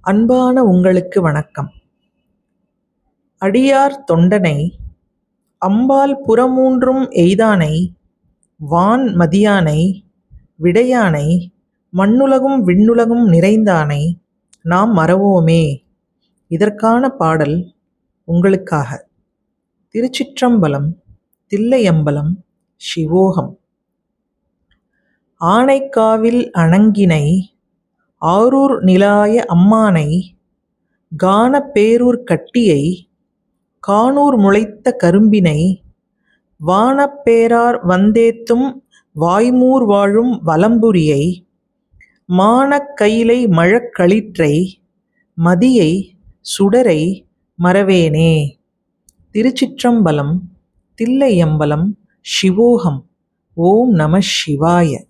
அன்பான உங்களுக்கு வணக்கம். அடியார் தொண்டனை அம்பால் புறமூன்றும் எய்தானை வான் மதியானை விடையானை மண்ணுலகும் விண்ணுலகும் நிறைந்தானை நாம் மறவோமே. இதற்கான பாடல் உங்களுக்காக. திருச்சிற்றம்பலம், தில்லையம்பலம், சிவோகம். ஆனைக்காவில் அணங்கினை ஆரூர் நிலாய அம்மானை கானப் பேரூர் கட்டியை கானூர் முளைத்த கரும்பினை வானப் பேரார் வந்தேத்தும் வாய்மூர் வாழும் வலம்புரியை மானக் கயிலை மழக்களிற்றை மதியை சுடரை மறவேனே. திருச்சிற்றம்பலம், தில்லையம்பலம், சிவோகம். ஓம் நம சிவாய.